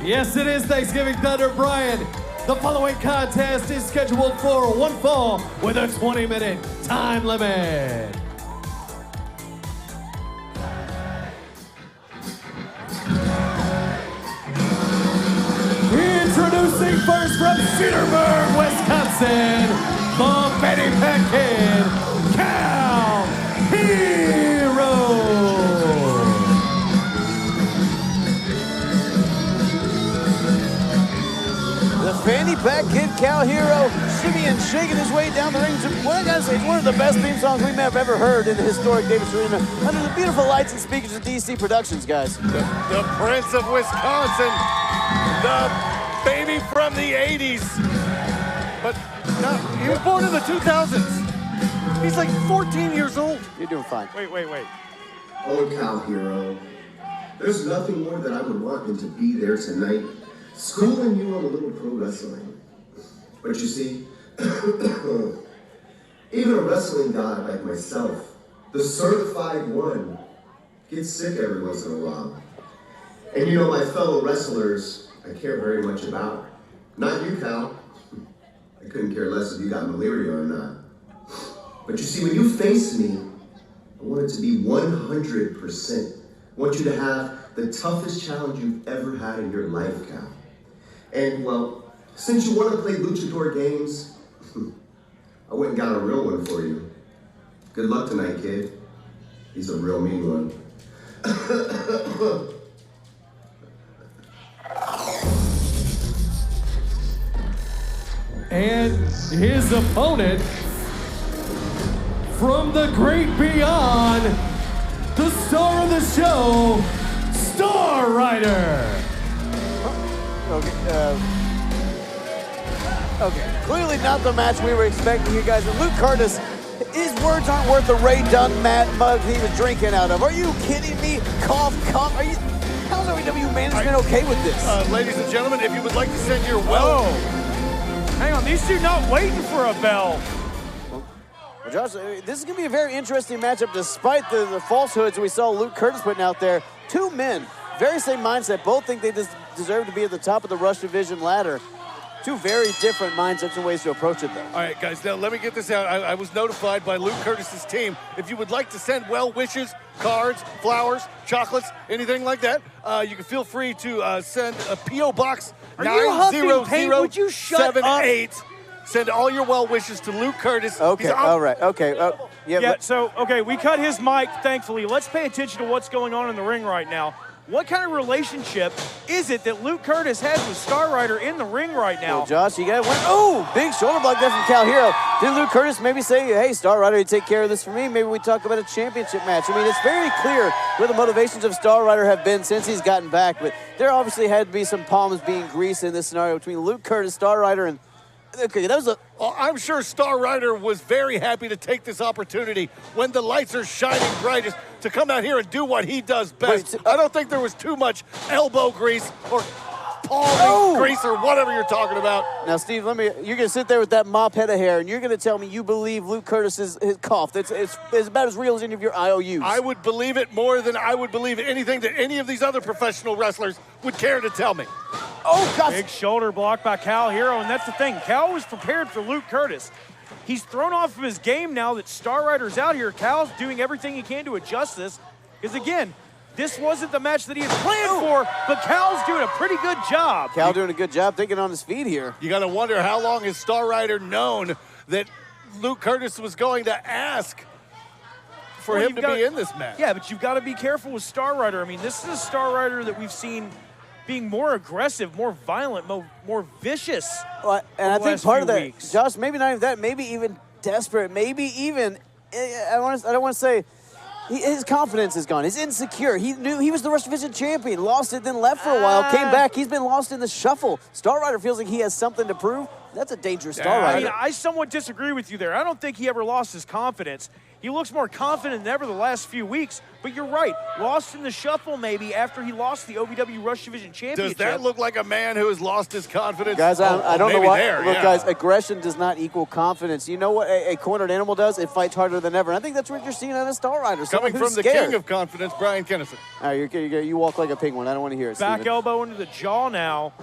Yes, it is Thanksgiving Thunder, Brian. The following contest is scheduled for one fall with a 20-minute time limit. Introducing first from Cedarburg, Wisconsin, the Fanny Pack Kid, Kal Herro. The Fanny Pack Kid, Kal Herro, shimmy and shaking his way down the ring. What I gotta say, it's one of the best theme songs we may have ever heard in the historic Davis Arena under the beautiful lights and speakers of DC Productions, guys. The Prince of Wisconsin, the baby from the 80s. But no, he was born in the 2000s. He's like 14 years old. You're doing fine. Wait. Oh, Kal Herro, there's nothing more that I would want than to be there tonight, schooling you on a little pro wrestling. But you see, even a wrestling god like myself, the certified one, gets sick every once in a while. And you know, my fellow wrestlers, I care very much about. Not you, Kal. I couldn't care less if you got malaria or not. But you see, when you face me, I want it to be 100%. I want you to have the toughest challenge you've ever had in your life, Kal. And well, since you want to play luchador games, I went and got a real one for you. Good luck tonight, kid. He's a real mean one. And his opponent from the great beyond, the star of the show, Star Rider. Okay, clearly not the match we were expecting, you guys. And Luke Curtis, his words aren't worth the Ray Dunn mug he was drinking out of. Are you kidding me? Cough. Are you? How's OVW management okay with this? Ladies and gentlemen, if you would like to send your Hang on, these two not waiting for a bell. Well, Josh, this is going to be a very interesting matchup despite the falsehoods we saw Luke Curtis putting out there. Two men, very same mindset, both think they deserve to be at the top of the Rush Division ladder. Two very different mindsets and ways to approach it, though. All right, guys, now let me get this out. I was notified by Luke Curtis's team. If you would like to send well wishes, cards, flowers, chocolates, anything like that, you can feel free to send a P.O. Box 90078. Send all your well wishes to Luke Curtis. Okay, all right, okay. Okay, we cut his mic, thankfully. Let's pay attention to what's going on in the ring right now. What kind of relationship is it that Luke Curtis has with Star Rider in the ring right now? Well, Josh, you got one. Oh, big shoulder block there from Kal Herro. Did Luke Curtis maybe say, hey, Star Rider, you take care of this for me? Maybe we talk about a championship match. I mean, it's very clear where the motivations of Star Rider have been since he's gotten back. But there obviously had to be some palms being greased in this scenario between Luke Curtis, Star Rider, and... Okay, that was a... Well, I'm sure Star Rider was very happy to take this opportunity when the lights are shining brightest to come out here and do what he does best. I don't think there was too much elbow grease or palm grease or whatever you're talking about. Now, Steve, you're going to sit there with that mop head of hair and you're going to tell me you believe Luke Curtis's cough. It's about as real as any of your IOUs. I would believe it more than I would believe anything that any of these other professional wrestlers would care to tell me. Oh, gosh. Big shoulder block by Kal Herro, and that's the thing. Kal was prepared for Luke Curtis. He's thrown off of his game now that Star Rider's out here. Kal's doing everything he can to adjust this. Because, again, this wasn't the match that he had planned for, but Kal's doing a pretty good job. Kal doing a good job thinking on his feet here. You got to wonder how long has Star Rider known that Luke Curtis was going to ask for him to be in this match. Yeah, but you've got to be careful with Star Rider. I mean, this is a Star Rider that we've seen being more aggressive, more violent, more vicious. Well, and I think part of that, Josh, maybe not even that, maybe even desperate, maybe even, I don't want to say, his confidence is gone. He's insecure. He knew he was the Rush Division champion, lost it, then left for a while, came back. He's been lost in the shuffle. Star Rider feels like he has something to prove. That's a dangerous Star Rider. I somewhat disagree with you there. I don't think he ever lost his confidence. He looks more confident than ever the last few weeks, but you're right. Lost in the shuffle maybe after he lost the OVW Rush Division Championship. Does that look like a man who has lost his confidence? Guys, I don't know why. Look, yeah. guys, aggression does not equal confidence. You know what a cornered animal does? It fights harder than ever. And I think that's what you're seeing on a Star Rider. Coming from the king of confidence, Brian Kennison. All right, you walk like a penguin. I don't want to hear it, Back Steven. elbow into the jaw now.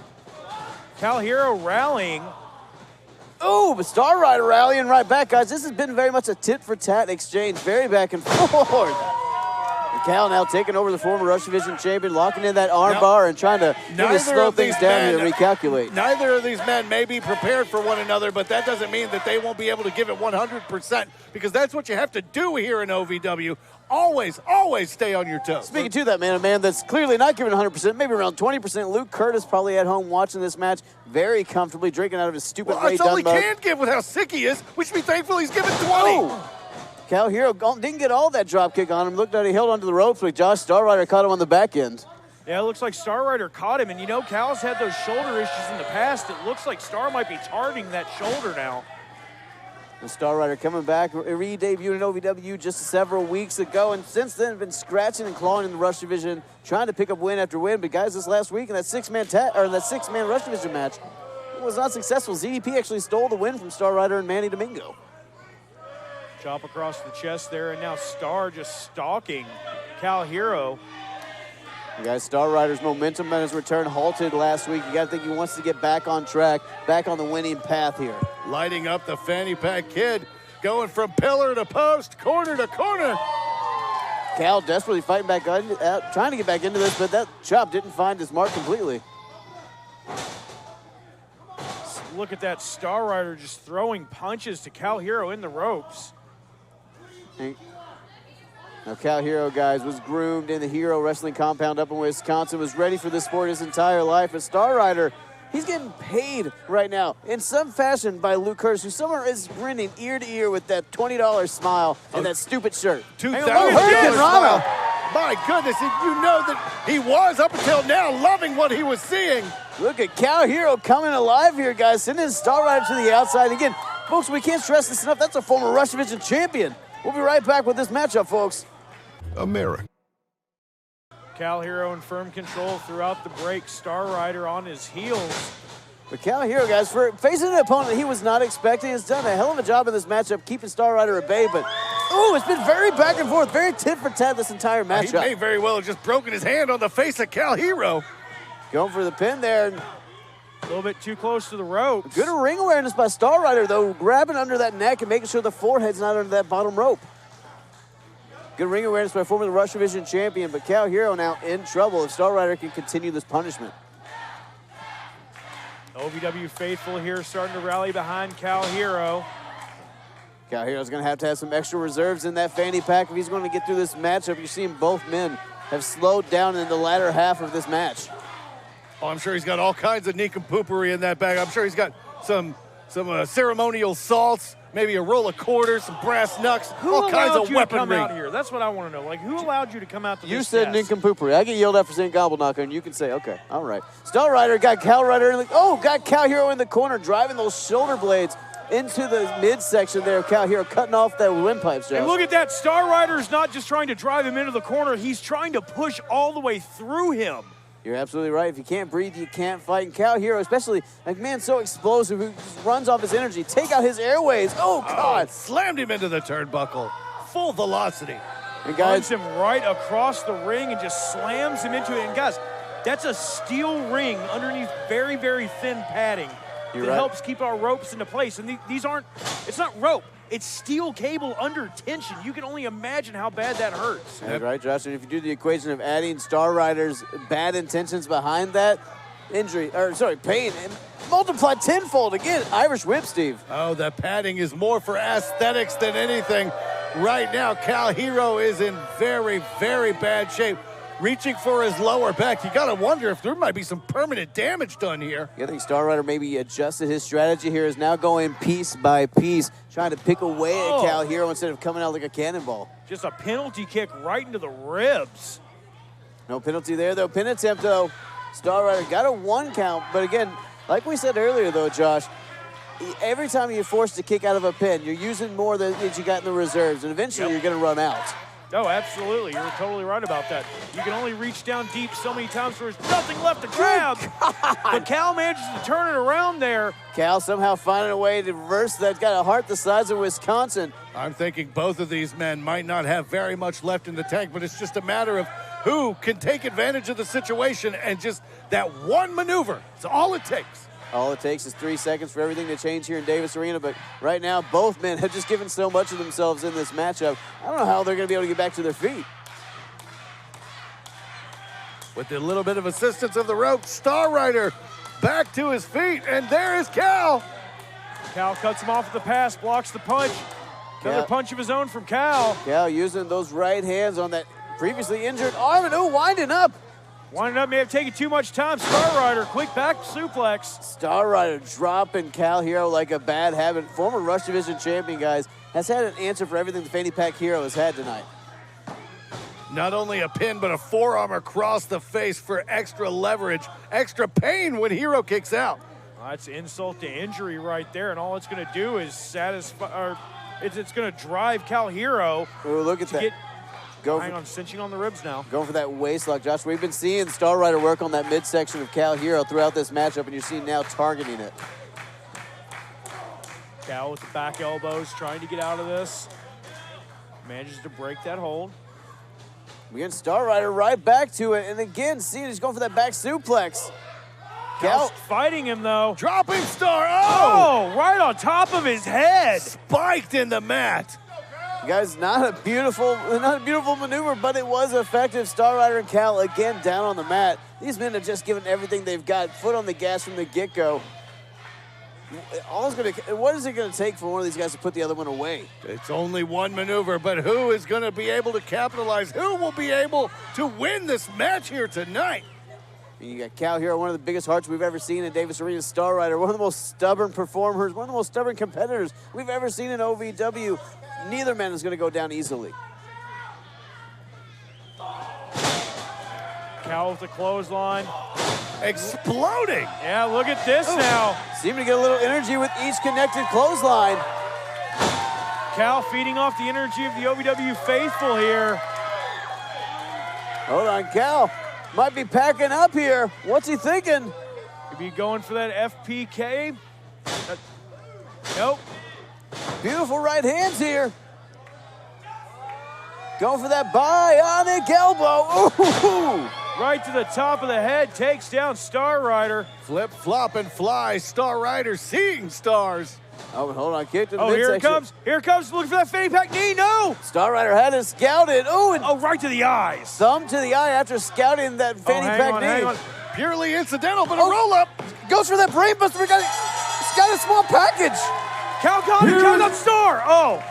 Kal Herro rallying. Oh, but Star Rider rallying right back, guys. This has been very much a tit-for-tat exchange, very back and forth. And Kal now taking over the former Rush Division champion, locking in that arm bar and trying to really slow things down here and recalculate. Neither of these men may be prepared for one another, but that doesn't mean that they won't be able to give it 100%, because that's what you have to do here in OVW. Always, always stay on your toes. Speaking to that man, a man that's clearly not giving 100%, maybe around 20%. Luke Curtis probably at home watching this match very comfortably, drinking out of his stupid Ray that's all he Dunn can give with how sick he is. We should be thankful he's given 20. Oh. Kal Herro didn't get all that drop kick on him. Looked like he held onto the ropes, but Josh Star Rider caught him on the back end. Yeah, it looks like Star Rider caught him, and you know Cal's had those shoulder issues in the past. It looks like Star might be targeting that shoulder now. The Star Rider coming back, re-debuted in OVW just several weeks ago, and since then been scratching and clawing in the Rush Division, trying to pick up win after win. But guys, this last week in that six-man Rush Division match, it was not successful. ZDP actually stole the win from Star Rider and Manny Domingo. Chop across the chest there, and now Star just stalking Kal Herro. Guys, Star Rider's momentum on his return halted last week. You got to think he wants to get back on track, back on the winning path here. Lighting up the fanny pack kid, going from pillar to post, corner to corner. Kal desperately fighting back, trying to get back into this, but that chop didn't find his mark completely. Look at that Star Rider just throwing punches to Kal Herro in the ropes. Now, Kal Herro, guys, was groomed in the Hero Wrestling compound up in Wisconsin, was ready for this sport his entire life. But Star Rider, he's getting paid right now in some fashion by Luke Curtis, who somewhere is grinning ear to ear with that $20 smile and that stupid shirt. $2,000 smile. My goodness, you know that he was, up until now, loving what he was seeing. Look at Kal Herro coming alive here, guys, sending his Star Rider to the outside. Again, folks, we can't stress this enough. That's a former Rush Division champion. We'll be right back with this matchup, folks. America. Kal Herro in firm control throughout the break. Star Rider on his heels. But Kal Herro, guys, for facing an opponent that he was not expecting, has done a hell of a job in this matchup, keeping Star Rider at bay. But, ooh, it's been very back and forth, very tit for tat this entire matchup. He may very well have just broken his hand on the face of Kal Herro. Going for the pin there. A little bit too close to the ropes. Good ring awareness by Star Rider, though, grabbing under that neck and making sure the forehead's not under that bottom rope. Good ring awareness by former Rush Division champion, but Kal Herro now in trouble if Star Rider can continue this punishment. OVW faithful here starting to rally behind Kal Herro. Kal Herro's going to have some extra reserves in that fanny pack if he's going to get through this matchup. You're seeing both men have slowed down in the latter half of this match. Oh, I'm sure he's got all kinds of nincompooperi in that bag. I'm sure he's got some ceremonial salts, maybe a roll of quarters, some brass knucks, all kinds of weaponry. To come out here? That's what I want to know. Like, who allowed you to come out to You this said test? nincompooperi. I get yelled at for saying gobbledygook, and you can say, okay, all right. Star Rider got Kal Rider got Kal Herro in the corner, driving those shoulder blades into the midsection there. Kal Herro cutting off that windpipes, Josh. And look at that. Star Rider's not just trying to drive him into the corner. He's trying to push all the way through him. You're absolutely right. If you can't breathe, you can't fight. And Kal Herro, especially a man so explosive who just runs off his energy, take out his airways. Oh, God. Slammed him into the turnbuckle. Full velocity. And guys, Runs him right across the ring and just slams him into it. And guys, that's a steel ring underneath very, very thin padding. You're that right. helps keep our ropes into place. And these aren't, it's not rope. It's steel cable under tension. You can only imagine how bad that hurts. that's right, Josh. And if you do the equation of adding Star Rider's bad intentions behind that, pain, and multiply tenfold. Again, Irish whip, Steve. Oh, the padding is more for aesthetics than anything. Right now, Kal Herro is in very, very bad shape. Reaching for his lower back. You got to wonder if there might be some permanent damage done here. I think Star Rider maybe adjusted his strategy here, is now going piece by piece, trying to pick away at Kal Herro instead of coming out like a cannonball. Just a penalty kick right into the ribs. No penalty there, though. Pin attempt, though. Star Rider got a 1 count, but again, like we said earlier, though, Josh, every time you're forced to kick out of a pin, you're using more than you got in the reserves, and eventually you're going to run out. Oh, absolutely. You're totally right about that. You can only reach down deep so many times where there's nothing left to grab. But Kal manages to turn it around there. Kal somehow finding a way to reverse that. Got a heart the size of Wisconsin. I'm thinking both of these men might not have very much left in the tank, but it's just a matter of who can take advantage of the situation, and just that one maneuver. It's all it takes. All it takes is 3 seconds for everything to change here in Davis Arena, but right now both men have just given so much of themselves in this matchup. I don't know how they're going to be able to get back to their feet. With a little bit of assistance of the rope, Star Rider back to his feet, and there is Kal. Kal cuts him off with the pass, blocks the punch. Another punch of his own from Kal. Kal using those right hands on that previously injured arm, and winding up. Winding up may have taken too much time. Star Rider, quick back suplex. Star Rider dropping Kal Herro like a bad habit. Former Rush Division champion, guys, has had an answer for everything the Fanny Pack Hero has had tonight. Not only a pin, but a forearm across the face for extra leverage, extra pain when Hero kicks out. Well, that's insult to injury right there, and all it's going to do is satisfy, or it's going to drive Kal Herro. Oh, look at that. Hang on, cinching on the ribs now. Going for that waist lock, Josh. We've been seeing Star Rider work on that midsection of Kal Herro throughout this matchup, and you're seeing now targeting it. Kal with the back elbows, trying to get out of this. Manages to break that hold. Again, Star Rider right back to it, and again, see, he's going for that back suplex. Kal's fighting him, though. Dropping Star, oh, right on top of his head. Spiked in the mat. Guys, not a beautiful maneuver, but it was effective. Star Rider and Kal again down on the mat. These men have just given everything they've got, foot on the gas from the get-go. What is it going to take for one of these guys to put the other one away? It's only one maneuver, but who is going to be able to capitalize? Who will be able to win this match here tonight? You got Kal Herro, one of the biggest hearts we've ever seen in Davis Arena. Star Rider, one of the most stubborn performers, one of the most stubborn competitors we've ever seen in OVW. Neither man is going to go down easily. Kal with the clothesline. Exploding. Yeah, look at this now. Seem to get a little energy with each connected clothesline. Kal feeding off the energy of the OVW faithful here. Hold on, Kal might be packing up here. What's he thinking? Could be going for that FPK. Nope. Beautiful right hands here. Going for that bionic elbow. Ooh. Right to the top of the head, takes down Star Rider. Flip, flop, and fly. Star Rider seeing stars. Oh, hold on, kick to the midsection. Here it comes. Here it comes. Looking for that fanny pack knee. No. Star Rider had it scouted. Oh, right to the eyes. Thumb to the eye after scouting that fanny pack knee. Hang on. Purely incidental, but a roll up. Goes for that brain buster. He's got a small package. Kal got it. Kal got Star. Oh.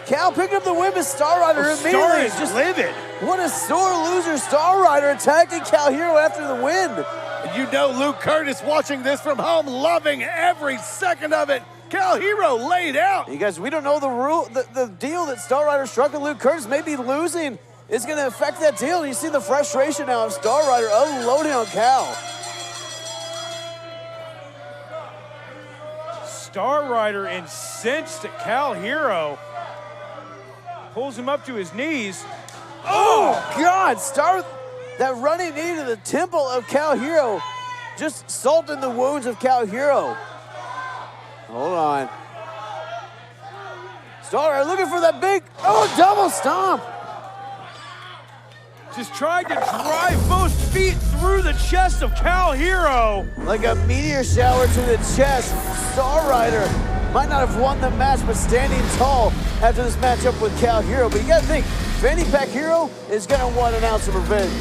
Kal picked up the win, but Star Rider immediately. Star is just livid. What a sore loser. Star Rider attacking Kal Herro after the win. You know Luke Curtis watching this from home, loving every second of it. Kal Herro laid out. You guys, we don't know the deal that Star Rider struck with Luke Curtis. Maybe losing is going to affect that deal. You see the frustration now of Star Rider unloading on Kal. Star Rider incensed at Kal Herro. Pulls him up to his knees. Oh, God. That running knee to the temple of Kal Herro. Just salting the wounds of Kal Herro. Hold on. Star Rider looking for that big, double stomp. Just tried to drive both feet through the chest of Kal Herro. Like a meteor shower to the chest. Star Rider might not have won the match, but standing tall after this matchup with Kal Herro. But you gotta think, Fanny Pack Hero is gonna want an ounce of revenge.